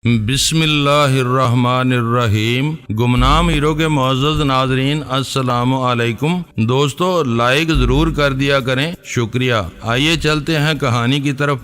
بسم اللہ الرحمن الرحیم۔ گمنام ہیرو کے معزز ناظرین السلام علیکم۔ دوستو لائک ضرور کر دیا کریں، شکریہ۔ آئیے چلتے ہیں کہانی کی طرف۔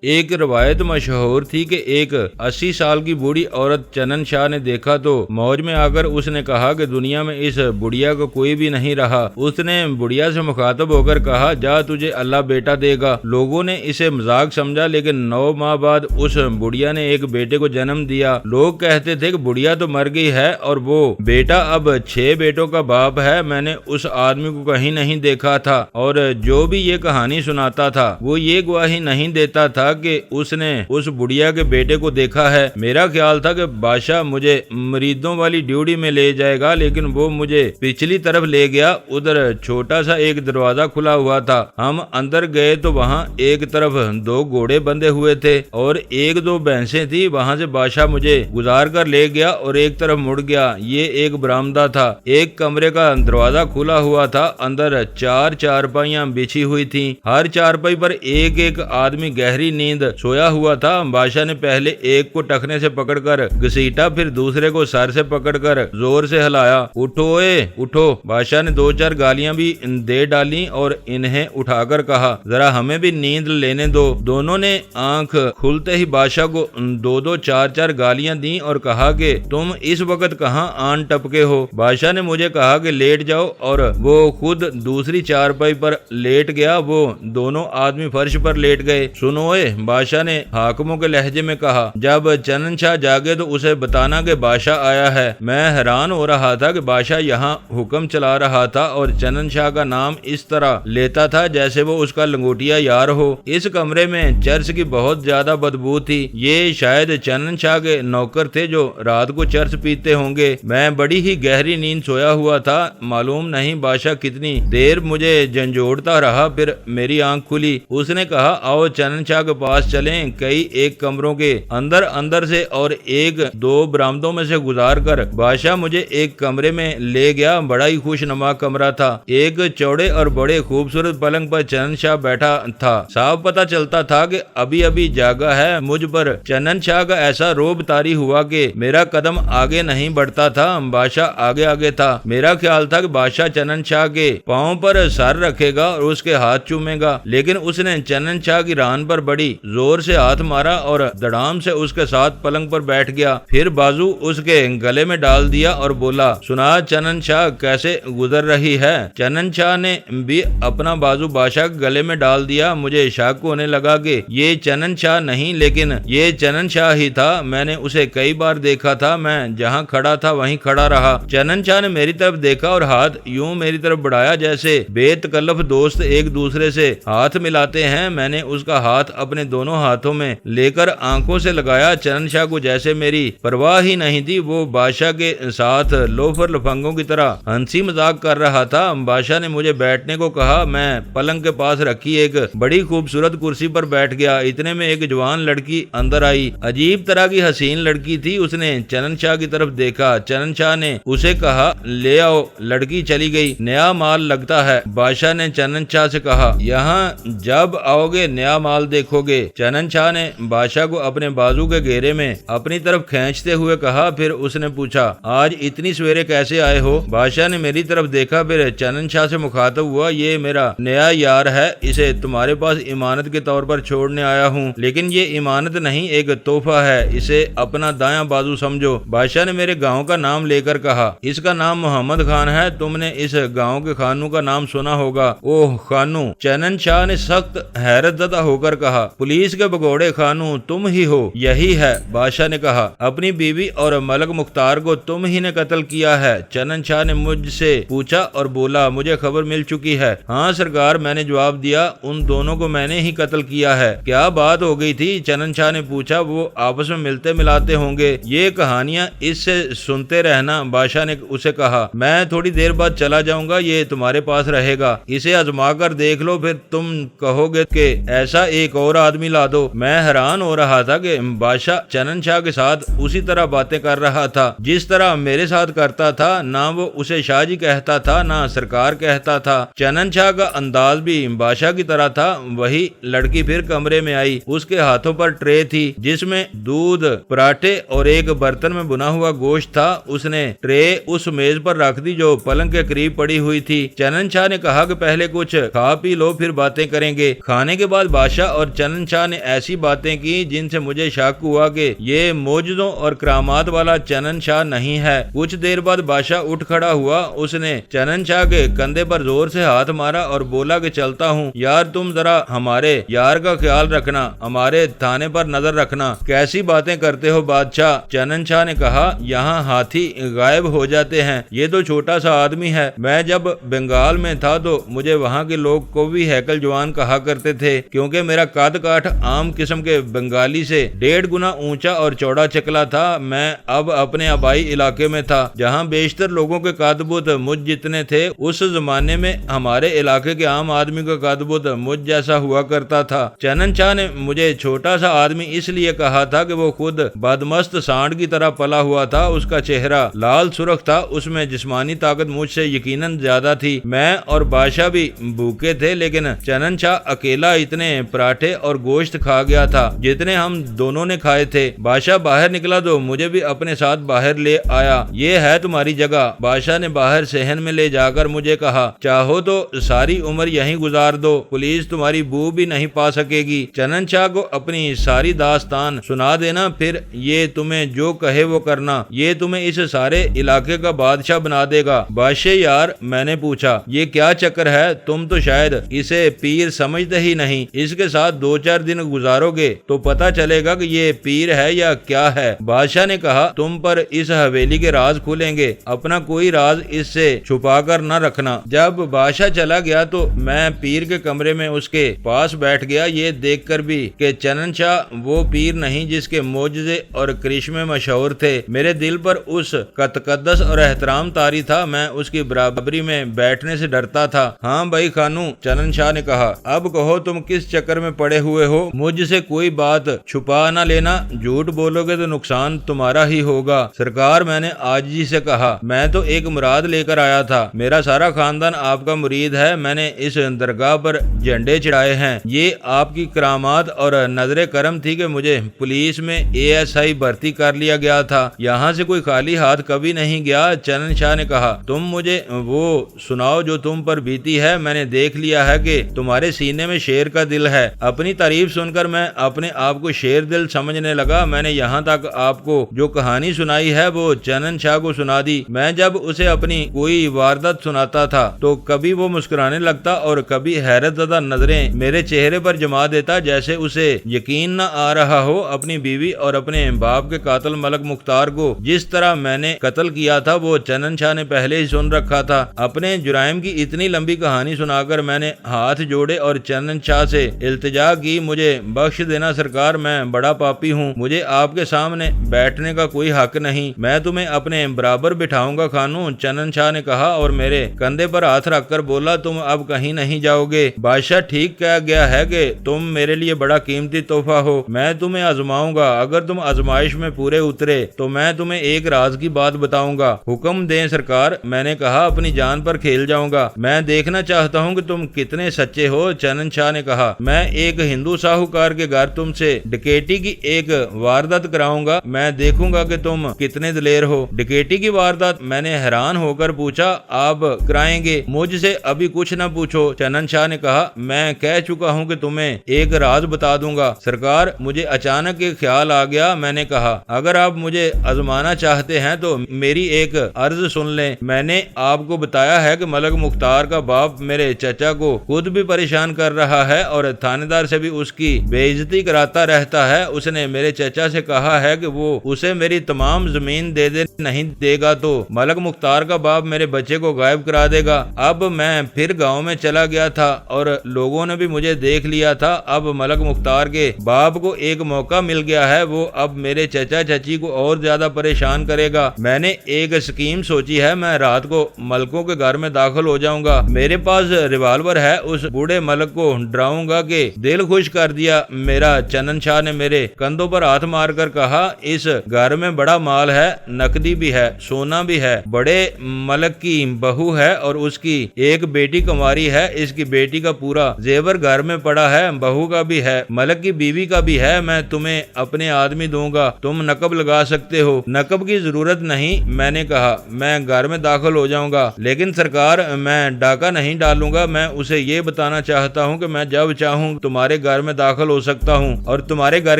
ایک روایت مشہور تھی کہ ایک 80 سال کی بوڑھی عورت چنن شاہ نے دیکھا تو موج میں آ کر اس نے کہا کہ دنیا میں اس بڑھیا کو کوئی بھی نہیں رہا۔ اس نے بڑھیا سے مخاطب ہو کر کہا، جا تجھے اللہ بیٹا دے گا۔ لوگوں نے اسے مذاق سمجھا، لیکن 9 ماہ بعد اس بڑھیا نے ایک بیٹے کو جنم دیا۔ لوگ کہتے تھے کہ بڑھیا تو مر گئی ہے اور وہ بیٹا اب 6 بیٹوں کا باپ ہے۔ میں نے اس آدمی کو کہیں نہیں دیکھا تھا، اور جو بھی یہ کہانی سناتا تھا وہ یہ گواہی نہیں دیتا تھا کہ اس نے اس بڑھیا کے بیٹے کو دیکھا ہے۔ میرا خیال تھا کہ بادشاہ مجھے مریدوں والی ڈیوٹی میں لے جائے گا، لیکن وہ مجھے پچھلی طرف لے گیا۔ ادھر چھوٹا سا ایک دروازہ کھلا ہوا تھا۔ ہم اندر گئے تو وہاں ایک طرف 2 گھوڑے بندھے ہوئے تھے اور 1-2 بھینسیں تھی۔ وہاں سے بادشاہ مجھے گزار کر لے گیا اور ایک طرف مڑ گیا۔ یہ ایک برآمدہ تھا۔ ایک کمرے کا دروازہ کھلا ہوا تھا۔ اندر 4 چارپائیاں بچھی ہوئی تھیں۔ ہر چارپائی پر ایک آدمی گہری نیند سویا ہوا تھا۔ بادشاہ نے پہلے ایک کو ٹخنے سے پکڑ کر گھسیٹا، پھر دوسرے کو سر سے پکڑ کر زور سے ہلایا۔ اٹھو اے اٹھو۔ بادشاہ نے 2-4 گالیاں بھی دے ڈالیں اور انہیں اٹھا کر کہا، ذرا ہمیں بھی نیند لینے دو۔ دونوں نے آنکھ کھلتے ہی بادشاہ کو 2-2 4-4 گالیاں دیں اور کہا کہ تم اس وقت کہاں آن ٹپکے ہو۔ بادشاہ نے مجھے کہا کہ لیٹ جاؤ، اور وہ خود دوسری چارپائی پر لیٹ گیا۔ وہ دونوں آدمی فرش پر لیٹ گئے۔ سنو اے، بادشاہ نے حاکموں کے لہجے میں کہا، جب چنن شاہ جاگے تو اسے بتانا کہ بادشاہ آیا ہے۔ میں حیران ہو رہا تھا کہ بادشاہ یہاں حکم چلا رہا تھا اور چنن شاہ کا نام اس طرح لیتا تھا جیسے وہ اس کا لنگوٹیا یار ہو۔ اس کمرے میں چرس کی بہت زیادہ بدبو تھی۔ یہ شاید چنن شاہ کے نوکر تھے جو رات کو چرس پیتے ہوں گے۔ میں بڑی ہی گہری نیند سویا ہوا تھا۔ معلوم نہیں بادشاہ کتنی دیر مجھے جھنجھوڑتا رہا، پھر میری آنکھ کھلی۔ اس نے کہا، آؤ چنن شاہ کے پاس چلیں۔ کئی ایک کمروں کے اندر سے اور 1-2 برآمدوں میں سے گزار کر بادشاہ مجھے ایک کمرے میں لے گیا۔ بڑا ہی خوش نما کمرہ تھا۔ ایک چوڑے اور بڑے خوبصورت پلنگ پر چنن شاہ بیٹھا تھا۔ صاف پتا چلتا تھا کہ ابھی جاگا ہے۔ مجھ پر چنن شاہ کا ایسا روب طاری ہوا کہ میرا قدم آگے نہیں بڑھتا تھا۔ بادشاہ آگے تھا۔ میرا خیال تھا کہ بادشاہ چنن شاہ کے پاؤں پر سر رکھے گا اور اس کے ہاتھ چومے گا، لیکن اس نے چنن شاہ کی ران پر بڑی زور سے ہاتھ مارا اور دڑام سے اس کے ساتھ پلنگ پر بیٹھ گیا۔ پھر بازو اس کے گلے میں ڈال دیا اور بولا، سنا چنن شاہ کیسے گزر رہی ہے۔ چنن شاہ نے بھی اپنا بازو بادشاہ کے گلے میں ڈال دیا۔ مجھے شک ہونے لگا کہ یہ چنن شاہ نہیں، لیکن یہ چنن شاہ ہی تھا۔ میں نے اسے کئی بار دیکھا تھا۔ میں جہاں کھڑا تھا وہیں کھڑا رہا۔ چنن شاہ نے میری طرف دیکھا اور ہاتھ یوں میری طرف بڑھایا جیسے بے تکلف دوست ایک دوسرے سے ہاتھ ملاتے ہیں۔ میں نے اس کا ہاتھ اپنے دونوں ہاتھوں میں لے کر آنکھوں سے لگایا۔ چنن شاہ کو جیسے میری پرواہ ہی نہیں تھی۔ وہ بادشاہ کے ساتھ لوفر لفنگوں کی طرح ہنسی مذاق کر رہا تھا۔ بادشاہ نے مجھے بیٹھنے کو کہا۔ میں پلنگ کے پاس رکھی ایک بڑی خوبصورت کرسی پر بیٹھ گیا۔ اتنے میں ایک جوان لڑکی اندر آئی۔ عجیب طرح کی حسین لڑکی تھی۔ اس نے چنن شاہ کی طرف دیکھا۔ چنن شاہ نے اسے کہا، لے آؤ۔ لڑکی چلی گئی۔ نیا مال لگتا ہے، بادشاہ نے چنن شاہ سے کہا۔ یہاں جب آؤ گے نیا مال دیکھو گے۔ چنن شاہ نے بادشاہ کو اپنے بازو کے گھیرے میں اپنی طرف کھینچتے ہوئے کہا۔ پھر اس نے پوچھا، آج اتنی سویرے کیسے آئے ہو؟ بادشاہ نے میری طرف دیکھا، پھر چنن شاہ سے مخاطب ہوا، یہ میرا نیا یار ہے، اسے تمہارے پاس امانت کے طور پر چھوڑنے آیا ہوں، لیکن یہ امانت نہیں، ایک تحفہ ہے، اسے اپنا دایاں بازو سمجھو۔ بادشاہ نے میرے گاؤں کا نام لے کر کہا، اس کا نام محمد خان ہے، تم نے اس گاؤں کے خانوں کا نام سنا ہوگا۔ اوہ خانوں! چنن شاہ نے سخت حیرت زدہ ہو کر کہا، پولیس کے بگوڑے خانوں تم ہی ہو؟ یہی ہے، بادشاہ نے کہا، اپنی بیوی اور ملک مختار کو تم ہی نے قتل کیا ہے؟ چنن شاہ نے مجھ سے پوچھا اور بولا، مجھے خبر مل چکی ہے۔ ہاں سرکار، میں نے جواب دیا، ان دونوں کو میں نے ہی قتل کیا ہے۔ کیا بات ہو گئی تھی؟ چنن شاہ نے پوچھا۔ وہ آپس میں ملتے ملاتے ہوں گے، یہ کہانیاں اس سے سنتے رہنا، بادشاہ نے اسے کہا۔ میں تھوڑی دیر بعد چلا جاؤں گا، یہ تمہارے پاس رہے گا، اسے آزما کر دیکھ لو، پھر تم کہو گے کہ ایسا ایک اور آدمی لا دو۔ میں حیران ہو رہا تھا کہ بادشاہ چنن شاہ کے ساتھ اسی طرح باتیں کر رہا تھا جس طرح میرے ساتھ کرتا تھا، نہ وہ اسے شاہ جی کہتا تھا نہ سرکار کہتا تھا۔ چنن شاہ کا انداز بھی بادشاہ کی طرح تھا۔ وہی لڑکی پھر کمرے میں آئی، اس کے ہاتھوں پر ٹرے تھی جس میں دودھ، پراٹھے اور ایک برتن میں بنا ہوا گوشت تھا۔ اس نے ٹرے اس میز پر رکھ دی جو پلنگ کے قریب پڑی ہوئی تھی۔ چنن شاہ نے کہا کہ پہلے کچھ کھا پی لو پھر باتیں کریں گے۔ کھانے کے بعد بادشاہ اور چنن شاہ نے ایسی باتیں کی جن سے مجھے شک ہوا کہ یہ معجزوں اور کرامات والا چنن شاہ نہیں ہے۔ کچھ دیر بعد بادشاہ اٹھ کھڑا ہوا، اس نے چنن شاہ کے کندھے پر زور سے ہاتھ مارا اور بولا کہ چلتا ہوں یار، تم ذرا ہمارے یار کا خیال رکھنا، ہمارے تھانے پر نظر رکھنا۔ کیسی باتیں کرتے ہو بادشاہ؟ چنن شاہ نے کہا، یہاں ہاتھی غائب ہو جاتے ہیں، یہ تو چھوٹا سا آدمی ہے۔ میں جب بنگال میں تھا تو مجھے وہاں کے لوگ کووی ہیکل جوان کہا کرتے تھے، کیونکہ میرا قد کاٹھ عام قسم کے بنگالی سے 1.5 گنا اونچا اور چوڑا چکلا تھا۔ میں اب اپنے آبائی علاقے میں تھا جہاں بیشتر لوگوں کے قد بد مجھ جتنے تھے۔ اس زمانے میں ہمارے علاقے کے عام آدمی کا قد بد مجھ جیسا ہوا کرتا تھا۔ چنن شاہ نے مجھے چھوٹا سا آدمی اس لیے کہا تھا کہ وہ خود بدمست سانڈ کی طرح پلا ہوا تھا۔ اس کا چہرہ لال سرخ تھا، اس میں جسمانی طاقت مجھ سے یقیناً زیادہ تھی۔ میں اور بادشاہ بھی بھوکے تھے، لیکن چنن شاہ اکیلا اتنے پراٹھے اور گوشت کھا گیا تھا جتنے ہم دونوں نے کھائے تھے۔ بادشاہ باہر نکلا تو مجھے بھی اپنے ساتھ باہر لے آیا۔ یہ ہے تمہاری جگہ۔ بادشاہ نے باہر صحن میں لے جا کر مجھے کہا، چاہو تو ساری عمر یہیں گزار دو، پولیس تمہاری بو بھی نہیں پا سکے گی۔ چنن شاہ کو اپنی ساری داستان سنا دینا، پھر یہ تمہیں جو کہے وہ کرنا، یہ تمہیں اس سارے علاقے کا بادشاہ بنا دے گا۔ بادشاہ یار، میں نے پوچھا، یہ کیا چکر ہے؟ تم تو شاید اسے پیر سمجھتے ہی نہیں۔ اس کے ساتھ 2-4 دن گزارو گے تو پتہ چلے گا کہ یہ پیر ہے یا کیا ہے۔ بادشاہ نے کہا، تم پر اس حویلی کے راز کھلیں گے، اپنا کوئی راز اس سے چھپا کر نہ رکھنا۔ جب بادشاہ چلا گیا تو میں پیر کے کمرے میں اس کے پاس بیٹھ گیا، یہ دیکھ کر بھی کہ چنن شاہ وہ پیر نہیں جس کے معجزے اور کرشمے مشہور تھے۔ میرے دل پر اس کا تقدس اور احترام طاری تھا، میں اس کی برابری میں بیٹھنے سے ڈرتا تھا۔ ہاں بھائی خانو، چنن شاہ نے کہا، اب کہو تم کس چکر میں پڑے ہوئے ہو؟ مجھ سے کوئی بات چھپا نہ لینا، جھوٹ بولو گے تو نقصان تمہارا ہی ہوگا۔ سرکار، میں نے عاجزی سے کہا، میں تو ایک مراد لے کر آیا تھا، میرا سارا خاندان آپ کا مرید ہے، میں نے اس درگاہ پر جھنڈے چڑھائے ہیں۔ یہ آپ کی کرامات اور نظر کرم تھی کہ مجھے پولیس میں ASI بھرتی کر لیا گیا تھا، یہاں سے کوئی خالی ہاتھ کبھی نہیں گیا۔ چنن شاہ نے کہا، تم مجھے وہ سناؤ جو تم پر بیتی ہے، میں نے دیکھ لیا ہے کہ تمہارے سینے میں شیر کا دل ہے۔ اپنی تعریف سن کر میں اپنے آپ کو شیر دل سمجھنے لگا۔ میں نے یہاں تک آپ کو جو کہانی سنائی ہے وہ چنن شاہ کو سنا دی۔ میں جب اسے اپنی کوئی واردات سناتا تھا تو کبھی وہ مسکرانے لگتا اور کبھی حیرت زدہ نظریں میرے چہرے پر جما دیتا، جیسے اسے یقین نہ آ رہا ہو اپنی بیوی اور اپنے باپ کے قاتل ملک مختار کو جس طرح میں نے قتل کیا تھا وہ چنن شاہ نے پہلے ہی سن رکھا تھا۔ اپنے جرائم کی اتنی لمبی کہانی سنا کر میں نے ہاتھ جوڑے اور چنن شاہ سے التجا کی، مجھے بخش دینا سرکار، میں بڑا پاپی ہوں، مجھے آپ کے سامنے بیٹھنے کا کوئی حق نہیں، میں تمہیں اپنے برابر بٹھاؤں گا خانو، چنن شاہ نے کہا اور میرے کندھے پر ہاتھ رکھ کر بولا، تم اب کہیں نہیں جاؤ گے۔ بادشاہ ٹھیک کہہ گیا ہے کہ تم میرے لیے بڑا قیمتی تحفہ ہو، میں تمہیں آزماؤں گا، اگر تم آزمائش میں پورے اترے تو میں تمہیں ایک راز کی بات بتاؤں گا۔ حکم دیں سرکار، میں نے کہا، اپنی جان پر کھیل جاؤں گا، میں دیکھنا چاہتا ہوں کہ تم کتنے سچے ہو۔ چنن شاہ نے کہا، میں ایک ہندو ساہوکار کے گھر تم سے ڈکیٹی کی ایک واردات کراؤں گا، میں دیکھوں گا کہ تم کتنے دلیر ہو۔ ڈکیٹی کی واردات؟ میں نے حیران ہو کر پوچھا، آپ کرائیں گے؟ مجھ سے ابھی کچھ نہ پوچھو، چنن شاہ نے کہا، میں کہہ چکا ہوں کہ تمہیں ایک راز بتا دوں گا۔ سرکار، مجھے اچانک ایک خیال آ گیا، میں نے کہا، اگر آپ مجھے آزمانا چاہتے ہیں تو میری ایک عرض سن لیں۔ میں نے آپ کو بتایا ہے کہ ملک مختار کا باپ میرے چچا کو خود بھی پریشان کر رہا ہے اور تھانے دار سے بھی اس کی بے عزتی کراتا رہتا ہے۔ اس نے میرے چچا سے کہا ہے کہ وہ اسے میری تمام زمین دے نہیں دے گا تو ملک مختار کا باپ میرے بچے کو غائب کرا دے گا۔ اب میں پھر گاؤں میں چلا گیا تھا اور لوگوں نے بھی مجھے دیکھ لیا تھا۔ اب ملک مختار کے باپ کو ایک موقع مل گیا ہے، وہ اب میرے چچا چچی کو اور زیادہ پریشان کرے گا۔ میں نے ایک اسکیم سوچی ہے، میں رات کو ملکوں کے گھر میں داخل ہو جاؤں گا، میرے پاس ریوالور ہے، اس بوڑھے ملک کو ڈراؤں گا کہ دل خوش کر دیا میرا۔ چنن شاہ نے میرے کندھوں پر ہاتھ مار کر کہا، اس گھر میں بڑا مال ہے، نقدی بھی ہے، سونا بھی ہے، بڑے ملک کی بہو ہے اور اس کی ایک بیٹی کنواری ہے، اس کی بیٹی کا پورا زیور گھر میں پڑا ہے، بہو کا بھی ہے، ملک کی بیوی کا بھی ہے، میں تمہیں اپنے آدمی دوں گا، تم نقب لگا سکتے ہو۔ نقب کی ضرورت نہیں، میں نے کہا، میں گھر میں داخل ہو جاؤں گا، لیکن سرکار میں ڈاکہ نہیں ڈالوں گا، میں اسے یہ بتانا چاہتا ہوں کہ میں جب چاہوں تمہارے گھر میں داخل ہو سکتا ہوں اور تمہارے گھر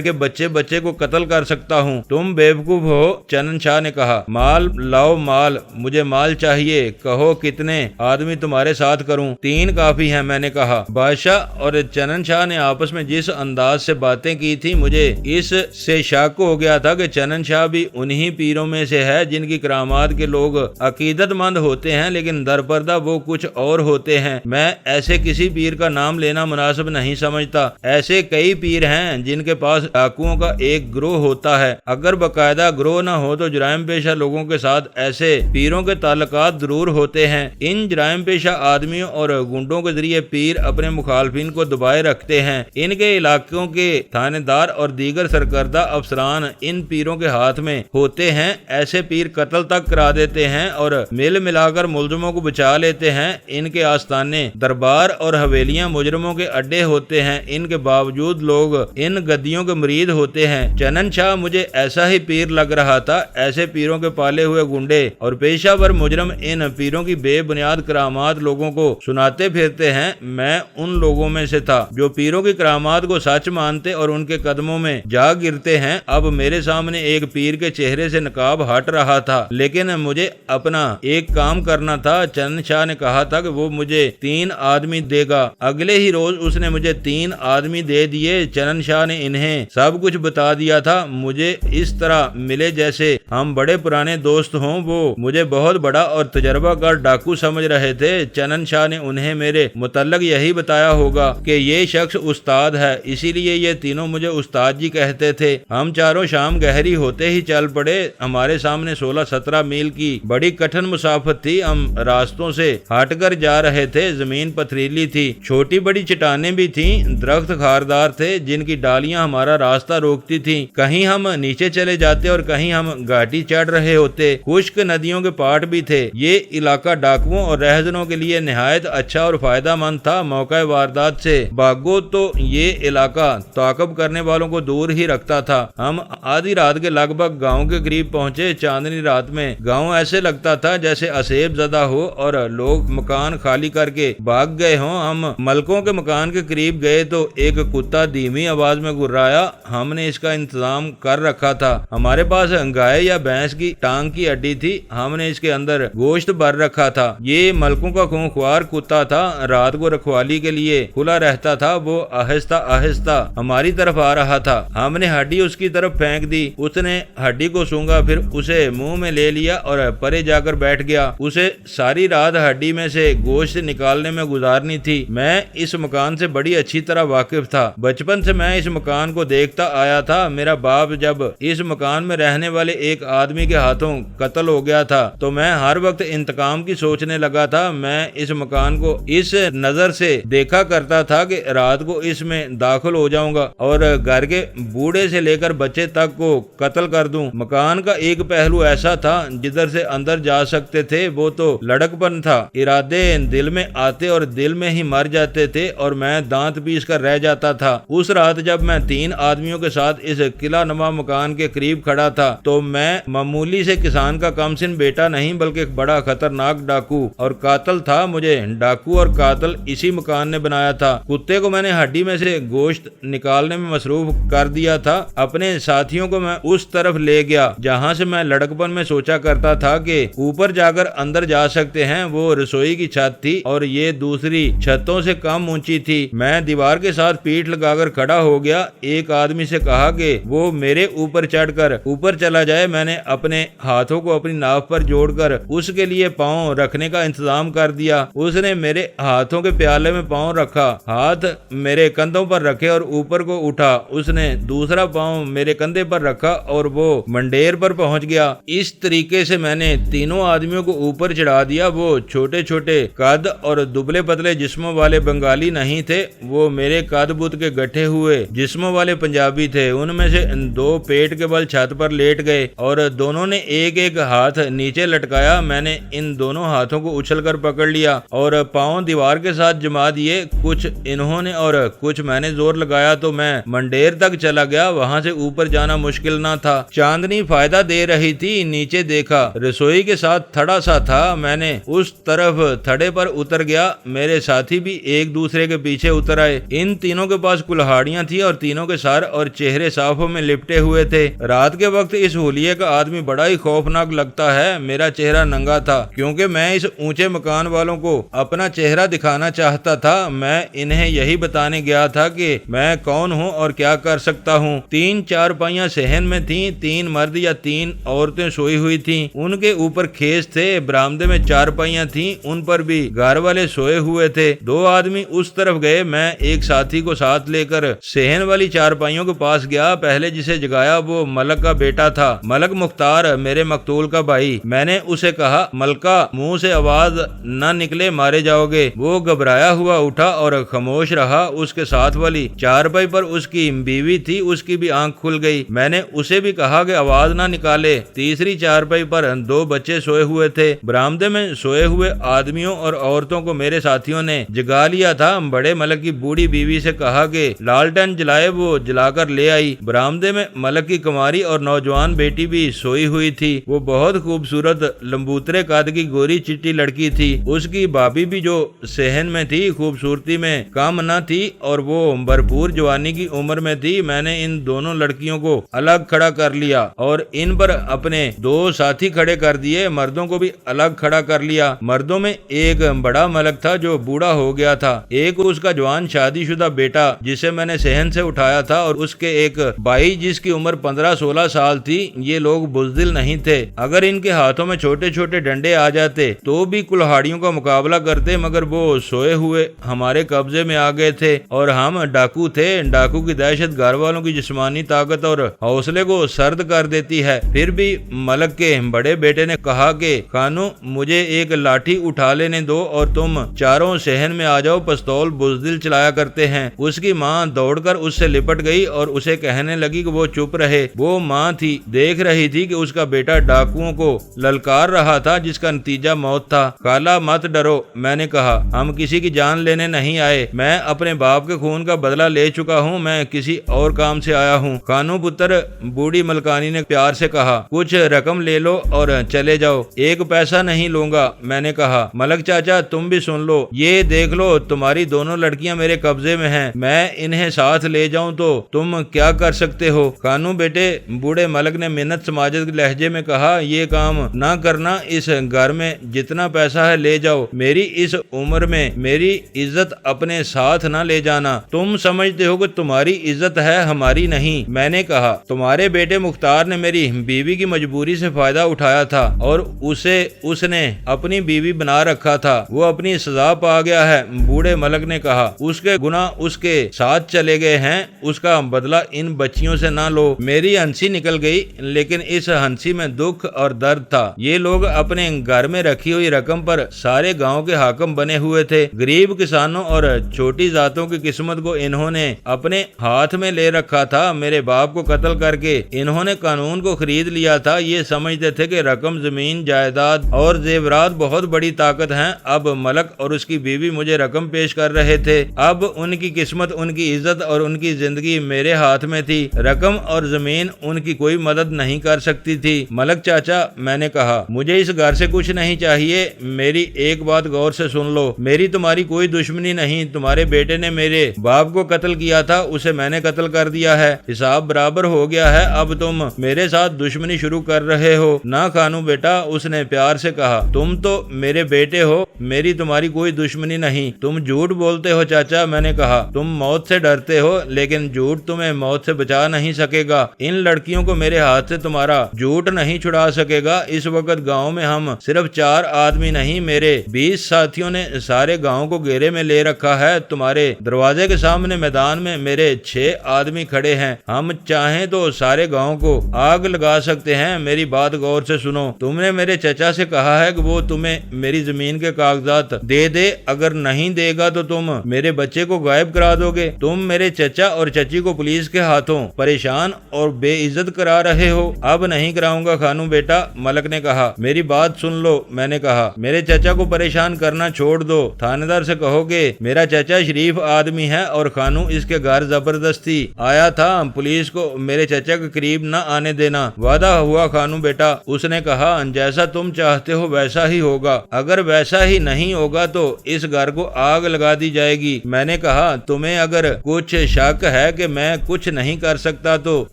کے بچے کو قتل کر سکتا ہوں۔ تم بیوقوف ہو۔ چنن شاہ نے کہا، مال لاؤ، مال، مجھے مال چاہیے، کہو کتنے آدمی تمہارے ساتھ کروں؟ 3 کافی ہیں، میں نے کہا۔ بادشاہ اور چنن شاہ نے آپس میں جس انداز سے باتیں کی تھی، مجھے اس سے شک ہو گیا تھا کہ چنن شاہ بھی انہی پیروں میں سے ہے جن کی کرامات کے لوگ عقیدت مند ہوتے ہیں، لیکن درپردہ وہ کچھ اور ہوتے ہیں۔ میں ایسے کسی پیر کا نام لینا مناسب نہیں سمجھتا۔ ایسے کئی پیر ہیں جن کے پاس ڈاکوؤں کا ایک گروہ ہوتا ہے۔ اگر باقاعدہ گروہ نہ ہو تو جرائم پیشہ لوگوں کے ساتھ ایسے پیروں کے تعلقات ضرور ہوتے ہیں۔ ان جرائم پیشہ آدمیوں اور گنڈوں کے ذریعے پیر اپنے مخالفین کو دبائے رکھتے ہیں۔ ان کے علاقوں کے تھانے دار اور دیگر سرکردہ افسران ان پیروں کے ہاتھ میں ہوتے ہیں۔ ایسے پیر قتل تک کرا دیتے ہیں اور مل ملا کر ملزموں کو بچا لیتے ہیں۔ ان کے آستانے، دربار اور حویلیاں مجرموں کے اڈے ہوتے ہیں۔ ان کے باوجود لوگ ان گدیوں کے مرید ہوتے ہیں۔ چنن شاہ مجھے ایسا ہی پیر لگ رہا تھا۔ ایسے پیروں کے پالے ہوئے گنڈے اور پیشہ ور مجرم ان پیروں کی بے بنیاد کرامات لوگوں کو سناتے پھرتے ہیں۔ میں ان لوگوں میں سے تھا جو پیروں کی کرامات کو سچ مانتے اور ان کے قدموں میں جا گرتے ہیں۔ اب میرے سامنے ایک پیر کے چہرے سے نقاب ہٹ رہا تھا، لیکن مجھے اپنا ایک کام کرنا تھا۔ چنن شاہ نے کہا تھا کہ وہ مجھے 3 آدمی دے گا۔ اگلے ہی روز اس نے مجھے 3 آدمی دے دیے۔ چنن شاہ نے انہیں سب کچھ بتا دیا تھا۔ مجھے اس طرح ملے جیسے ہم بڑے پرانے دوست ہوں۔ وہ مجھے بہت بڑا اور تجربہ کار ڈاکو سمجھ رہے تھے۔ چنن شاہ نے انہیں میرے متعلق یہی بتایا ہوگا کہ یہ شخص استاد ہے، اسی لیے یہ تینوں مجھے استاد جی کہتے تھے۔ ہم چاروں شام گہری ہوتے ہی چل پڑے۔ ہمارے سامنے 16-17 میل کی بڑی کٹھن مسافت تھی۔ ہم راستوں سے ہٹ کر جا رہے تھے۔ زمین پتھریلی تھی، چھوٹی بڑی چٹانیں بھی تھیں، درخت خاردار تھے جن کی ڈالیاں ہمارا راستہ روکتی تھیں۔ کہیں ہم نیچے چلے جاتے اور کہیں ہم گھاٹی چڑھ رہے ہوتے۔ خشک ندیوں کے پاٹ بھی تھے۔ یہ علاقہ ڈاکوؤں اور رہزنوں کے لیے نہایت اچھا اور فائدہ مند تھا۔ موقع واردات سے بھاگو تو یہ علاقہ تعاقب کرنے والوں کو دور ہی رکھتا تھا۔ ہم آدھی رات کے لگ بھگ گاؤں کے قریب پہنچے۔ چاندنی رات میں گاؤں ایسے لگتا تھا جیسے اسیب زدہ ہو اور لوگ مکان خالی کر کے بھاگ گئے ہوں۔ ہم ملکوں کے مکان کے قریب گئے تو ایک کتا دھیمی آواز میں گرایا۔ ہم نے اس کا انتظام کر رکھا تھا۔ ہمارے پاس گائے یا بھینس کی ٹانگ کی ہڈی تھی، ہم نے اس کے اندر گوشت بھر رکھا تھا۔ یہ ملکوں کا خونخوار کتا تھا، رات کو رکھوالی کے لیے کھلا رہتا تھا۔ وہ آہستہ آہستہ ہماری طرف آ رہا تھا۔ ہم نے ہڈی اس کی طرف پھینک دی۔ اس نے ہڈی کو سونگا، پھر اسے منہ میں لے لیا اور پرے جا کر بیٹھ گیا۔ اسے ساری رات ہڈی میں سے گوشت نکالنے میں گزارنی تھی۔ میں اس مکان سے بڑی اچھی طرح واقف تھا۔ بچپن سے میں اس مکان کو دیکھتا آیا تھا۔ میرا باپ جب اس مکان میں رہنے والے ایک آدمی کے ہاتھوں قتل ہو گیا تھا تو میں ہر وقت انتقام کی سوچنے لگا تھا۔ میں اس مکان کو اس نظر سے دیکھا کرتا تھا کہ رات کو اس میں داخل ہو جاؤں گا اور گھر کے بوڑھے سے لے کر بچے تک کو قتل کر دوں۔ مکان کا ایک پہلو ایسا تھا جدھر سے اندر جا سکتے تھے، وہ تو لڑک پن تھا۔ ارادے دل میں آتے اور دل میں ہی مر جاتے تھے اور میں دانت پیس کر رہ جاتا تھا۔ اس رات جب میں 3 آدمیوں کے ساتھ اس قلعہ نما مکان کے قریب کھڑا تھا تو میں معمولی سے کسان کا کم سن بیٹا نہیں بلکہ ایک بڑا خطرناک ڈاکو اور قاتل تھا۔ مجھے ڈاکو اور قاتل اسی مکان نے بنایا تھا۔ کتے کو میں نے ہڈی میں سے گوشت نکالنے میں مصروف کر دیا تھا۔ اپنے ساتھیوں کو میں اس طرف لے گیا جہاں سے میں لڑکپن میں سوچا کرتا تھا کہ اوپر جا کر اندر جا سکتے ہیں۔ وہ رسوئی کی چھت تھی اور یہ دوسری چھتوں سے کم اونچی تھی۔ میں دیوار کے ساتھ پیٹھ لگا کر کھڑا ہو گیا۔ ایک آدمی سے کہا کہ وہ میرے اوپر چڑھ کر اوپر چلا جائے، میں نے اپنے ہاتھوں کو اپنی ناف پر جوڑ کر اس کے لیے پاؤں رکھنے کا انتظام کر دیا۔ اس نے میرے ہاتھوں کے پیالے میں پاؤں رکھا، ہاتھ میرے کندھوں پر رکھے اور اوپر کو اٹھا۔ اس نے دوسرا پاؤں میرے کندھے پر رکھا اور وہ منڈیر پر پہنچ گیا۔ اس طریقے سے میں نے تینوں آدمیوں کو اوپر چڑھا دیا۔ وہ چھوٹے چھوٹے قد اور دبلے پتلے جسموں والے بنگالی نہیں تھے، وہ میرے قد بت کے گٹھے ہوئے جسموں والے پنجابی تھے۔ ان میں سے دو پیٹ کے بل چھت پر لیٹ گئے اور دونوں نے ایک ایک ہاتھ نیچے لٹکایا۔ میں نے ان دونوں ہاتھوں کو اچھل کر پکڑ لیا اور پاؤں دیوار کے ساتھ جما دیے، کچھ انہوں نے اور کچھ میں نے زور لگایا تو میں منڈیر تک چلا گیا۔ وہاں سے اوپر جانا مشکل نہ تھا، چاندنی فائدہ دے رہی تھی۔ نیچے دیکھا، رسوئی کے ساتھ تھڑا سا تھا، میں نے اس طرف تھڑے پر اتر گیا۔ میرے ساتھی بھی ایک دوسرے کے پیچھے اتر آئے۔ ان تینوں کے پاس کلہاڑیاں تھیں اور تینوں کے سر اور چہرے صافوں میں لپٹے ہوئے تھے۔ رات کے وقت اس حلیے کا آدمی بڑا ہی خوفناک لگتا ہے۔ میرا چہرہ ننگا تھا کیونکہ میں اس اونچے مکان والوں کو اپنا چہرہ دکھانا چاہتا تھا۔ میں انہیں یہی بتانے گیا تھا کہ میں کون ہوں اور کیا کر سکتا ہوں۔ 3 چارپائیاں صحن میں تھیں، 3 مرد یا 3 عورتیں سوئی ہوئی تھیں، ان کے اوپر کھیس تھے۔ برآمدے میں چارپائیاں تھیں، ان پر بھی گھر والے سوئے ہوئے تھے۔ 2 آدمی اس طرف گئے، میں ایک ساتھی کو ساتھ لے کر صحن والی چارپائیوں کے پاس گیا۔ پہلے جسے جگایا وہ ملک کا بیٹا تھا، ملک مختار، میرے مقتول کا بھائی۔ میں نے اسے کہا، ملکہ، منہ سے آواز نہ نکلے مارے جاؤ گے۔ وہ گھبرایا ہوا اٹھا اور خاموش رہا۔ اس کے ساتھ والی چارپائی پر اس کی بیوی تھی، اس کی بھی آنکھ کھل گئی۔ میں نے اسے بھی کہا کہ آواز نہ نکالے۔ تیسری چارپائی پر 2 بچے سوئے ہوئے تھے۔ برآمدے میں سوئے ہوئے آدمیوں اور عورتوں کو میرے ساتھیوں نے جگا لیا تھا۔ بڑے ملک کی بوڑھی بیوی سے کہا کہ لالٹن جلائے، وہ جلا کر لے آئی۔ برآمدے میں ملک کی کماری اور نوجوان بیٹی بھی سوئی ہوئی تھی۔ وہ بہت خوبصورت لمبوترے قد کی گوری چٹی لڑکی تھی۔ اس کی بھابھی بھی جو صحن میں تھی خوبصورتی میں کم نہ تھی اور وہ بھرپور جوانی کی عمر میں تھی۔ میں نے ان دونوں لڑکیوں کو الگ کھڑا کر لیا اور ان پر اپنے 2 ساتھی کھڑے کر دیے۔ مردوں کو بھی الگ کھڑا کر لیا۔ مردوں میں ایک بڑا ملک تھا جو بوڑھا ہو گیا تھا، ایک اس کا جوان شادی شدہ بیٹا جسے میں نے صحن سے اٹھایا تھا، اور اس کے ایک بھائی جس کی عمر 15-16 سال تھی۔ یہ لوگ بزدل نہیں تھے، اگر ان کے ہاتھوں میں چھوٹے چھوٹے ڈنڈے آ جاتے تو بھی کلہاڑیوں کا مقابلہ کرتے، مگر وہ سوئے ہوئے ہمارے قبضے میں آ گئے تھے اور ہم ڈاکو تھے۔ ڈاکو کی دہشت گھر والوں کی جسمانی طاقت اور حوصلے کو سرد کر دیتی ہے۔ پھر بھی ملک کے بڑے بیٹے نے کہا کہ خانو، مجھے ایک لاٹھی اٹھا لینے دو اور تم چاروں صحن میں آ جاؤ، پستول بزدل چلایا کرتے ہیں۔ اس کی ماں دوڑ کر اس سے لپٹ گئی اور اسے کہنے لگی کہ وہ چپ رہے۔ وہ ماں تھی، دیکھ رہی تھی کہ اس کا بیٹا ڈاکوؤں کو للکار رہا تھا جس کا نتیجہ موت تھا۔ خالہ مت ڈرو، میں نے کہا، ہم کسی کی جان لینے نہیں آئے، میں اپنے باپ کے خون کا بدلہ لے چکا ہوں، میں کسی اور کام سے آیا ہوں۔ خانو پتر، بوڑھی ملکانی نے پیار سے کہا، کچھ رقم لے لو اور چلے جاؤ۔ 1 پیسہ نہیں لوں گا، میں نے کہا۔ ملک چاچا تم بھی سن لو، یہ دیکھ لو تمہاری دونوں لڑکیاں میرے قبضے میں ہیں، میں انہیں ساتھ لے جاؤں تو تم کیا کر سکتے ہو؟ خانو بیٹے، بوڑھے ملک نے منت سماجت کے لہجے میں کہا، یہ کام نہ کرنا، اس گھر میں جتنا پیسہ ہے لے جاؤ، میری اس عمر میں میری عزت اپنے ساتھ نہ لے جانا، تم سمجھتے ہو کہ تمہاری عزت ہے، ہماری نہیں۔ میں نے کہا، تمہارے بیٹے مختار نے میری بیوی کی مجبوری سے فائدہ اٹھایا تھا اور اسے اس نے اپنی بیوی بنا رکھا تھا، وہ اپنی سزا پا گیا ہے۔ بوڑھے ملک نے کہا، اس کے گناہ اس کے ساتھ چلے گئے ہیں، اس کا بدلہ ان بچیوں سے نہ لو۔ میری ہنسی نکل گئی، لیکن اس ہنسی میں دکھ اور درد تھا۔ یہ لوگ اپنے گھر میں رکھی ہوئی رقم پر سارے گاؤں کے حاکم بنے ہوئے تھے۔ غریب کسانوں اور چھوٹی ذاتوں کی قسمت کو انہوں نے اپنے ہاتھ میں لے رکھا تھا۔ میرے باپ کو قتل کر کے انہوں نے قانون کو خرید لیا تھا۔ یہ سمجھتے تھے کہ رقم، زمین، جائیداد اور زیورات بہت بڑی طاقت ہیں۔ اب ملک اور اس کی بیوی مجھے رقم پیش کر رہے تھے۔ اب ان کی قسمت، ان کی عزت اور ان کی زندگی میرے ہاتھ میں تھی۔ رقم اور زمین ان کی کوئی مدد نہیں کر سکتی تھی۔ ملک چاچا، میں نے کہا، مجھے اس گھر سے کچھ نہیں چاہیے، میری ایک بات غور سے سن لو، میری تمہاری کوئی دشمنی نہیں۔ تمہارے بیٹے نے میرے باپ کو قتل کیا تھا، اسے میں نے قتل کر دیا ہے، حساب برابر ہو گیا ہے۔ اب تم میرے ساتھ دشمنی شروع کر رہے ہو۔ نہ خانو بیٹا، اس نے پیار سے کہا، تم تو میرے بیٹے ہو، میری تمہاری کوئی دشمنی نہیں۔ تم جھوٹ بولتے ہو چاچا، میں نے کہا، تم موت سے ڈرتے ہو، لیکن جھوٹ تمہیں موت سے بچا نہیں سکے گا۔ ان لڑکیوں کو میرے ہاتھ سے تمہارا جھوٹ نہیں چھڑا سکے گا۔ اس وقت گاؤں میں ہم صرف 4 آدمی نہیں، میرے 20 ساتھیوں نے سارے گاؤں کو گھیرے میں لے رکھا ہے۔ تمہارے دروازے کے سامنے میدان میں میرے 6 آدمی کھڑے ہیں، ہم چاہیں تو سارے گاؤں کو آگ لگا سکتے ہیں۔ میری بات غور سے سنو، تم نے میرے چچا سے کہا ہے کہ وہ تمہیں میری زمین کے کاغذات دے دے، اگر نہیں دے گا تو تم میرے بچے کو غائب کرا دو گے۔ تم میرے چچا اور چچی کو پولیس کے ہاتھوں پریشان اور بے عزت کرا رہے ہو۔ اب نہیں کراؤں گا خانو بیٹا، ملک نے کہا۔ میری بات سن لو، میں نے کہا، میرے چچا کو پریشان کرنا چھوڑ دو۔ تھانے دار سے کہو گے میرا چچا شریف آدمی ہے اور خانو اس کے گھر زبردستی آیا تھا، پولیس کو میرے چچا کے قریب نہ آنے دینا۔ وعدہ ہوا خانو بیٹا، اس نے کہا، جیسا تم چاہتے ہو ویسا ہی ہوگا، اگر ویسا ہی نہیں ہوگا تو اس گھر کو آگ لگا دی جائے گی۔ میں نے کہا، تمہیں اگر کچھ شک ہے کہ میں کچھ نہیں کر سکتا تو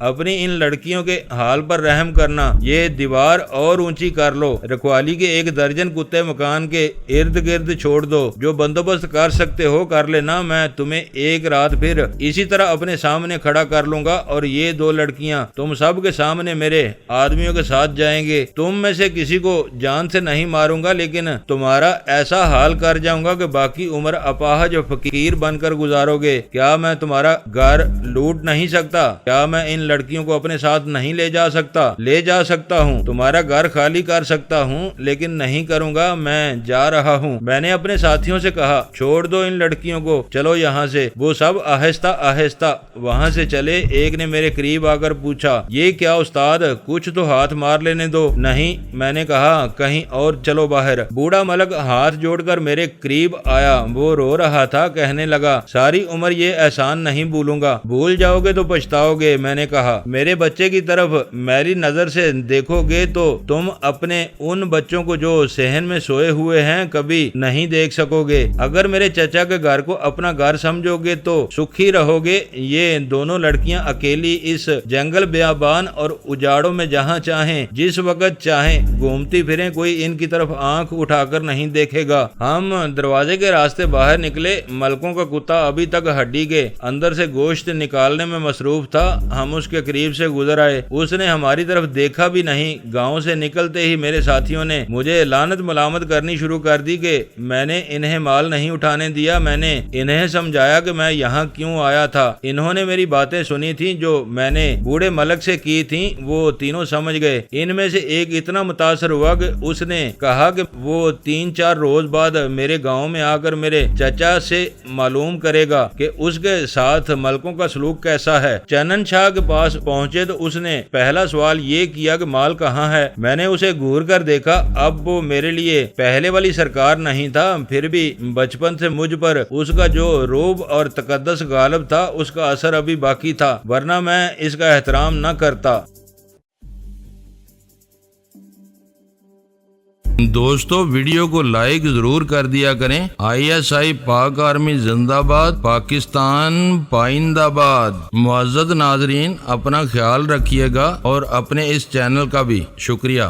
اپنی ان لڑکیوں کے حال پر رحم کرنا، یہ دیوار اور اونچی کر لو، رکھوالی کے 1 درجن کتے مکان کے ارد گرد چھوڑ دو، جو بندوبست کر سکتے ہو کر لینا، میں تمہیں ایک رات پھر اسی طرح اپنے سامنے کھڑا کر لوں گا اور یہ 2 لڑکیاں تم سب کے سامنے میرے آدمیوں کے ساتھ جائیں گے۔ تم میں سے کسی کو جان سے نہیں ماروں گا، لیکن تمہارا ایسا حال کر جاؤں گا کہ باقی عمر اپاہج و فقیر بن کر گزارو گے۔ کیا میں تمہارا گھر لوٹ نہیں سکتا؟ کیا میں ان لڑکیوں کو اپنے ساتھ نہیں لے جا سکتا؟ لے جا سکتا ہوں، تمہارا گھر خالی کر سکتا ہوں، لیکن نہیں کروں گا، میں جا رہا ہوں۔ میں نے اپنے ساتھیوں سے کہا، چھوڑ دو ان لڑکیوں کو، چلو یہاں سے۔ وہ سب آہستہ آہستہ وہاں سے چلے۔ ایک نے میرے قریب آ کر پوچھا، یہ کیا استاد، کچھ تو ہاتھ مار لینے دو۔ نہیں، میں نے کہا، کہیں اور چلو باہر۔ بوڑھا ملک ہاتھ جوڑ کر میرے قریب آیا، وہ رو رہا تھا، کہنے لگا، ساری عمر یہ احسان نہیں بھولوں گا، بھول جاؤ گے تو پچھتاؤ گے۔ میں نے کہا، میرے بچے کی طرف میری نظر سے دیکھو گے تو تم اپنے ان بچوں کو جو صحن میں سوئے ہوئے ہیں کبھی نہیں دیکھ سکو گے۔ اگر میرے چچا کے گھر کو اپنا گھر سمجھو گے تو سکھی رہو گے۔ یہ دونوں لڑکیاں اکیلی اس جنگل بیابان اور اجاڑوں میں جہاں چاہیں جس وقت چاہیں گھومتی پھریں، کوئی ان کی طرف آنکھ اٹھا کر نہیں دیکھے گا۔ ہم دروازے کے راستے باہر نکلے۔ ملکوں کا کتا ابھی تک ہڈی کے اندر سے گوشت نکالنے میں مصروف تھا۔ ہم اس کے قریب سے گزر آئے، اس نے ہماری طرف دیکھا بھی نہیں۔ گاؤں سے نکلتے ہی میرے ساتھیوں نے مجھے لعنت ملامت کرنی شروع کر دی کہ میں نے انہیں مال نہیں اٹھانے دیا۔ میں نے انہیں سمجھایا کہ میں یہاں کیوں آیا تھا۔ انہوں نے میری باتیں سنی تھیں جو میں نے بوڑھے ملک سے کی تھیں، وہ تینوں سمجھ گئے۔ ان میں سے ایک اتنا متاثر ہوا کہ اس نے کہا کہ وہ 3-4 روز بعد میرے گاؤں میں آ کر میرے چچا سے معلوم کرے گا کہ اس کے ساتھ ملکوں کا سلوک کیسا ہے۔ چنن شاہ کے پاس پہنچے تو اس نے پہلا سوال یہ کیا کہ مال کہاں ہے۔ میں نے اسے گھور کر دیکھا، اب وہ میرے لیے پہلے والی سرکار نہیں تھا، پھر بھی بچپن سے مجھ پر اس کا جو روب اور تقدس غالب تھا اس کا اثر ابھی باقی تھا، ورنہ میں اس کا احترام نہ کرتا۔ دوستو، ویڈیو کو لائک ضرور کر دیا کریں۔ ISI پاک آرمی زندہ باد، پاکستان پائندہ باد۔ معزز ناظرین، اپنا خیال رکھیے گا اور اپنے اس چینل کا بھی شکریہ۔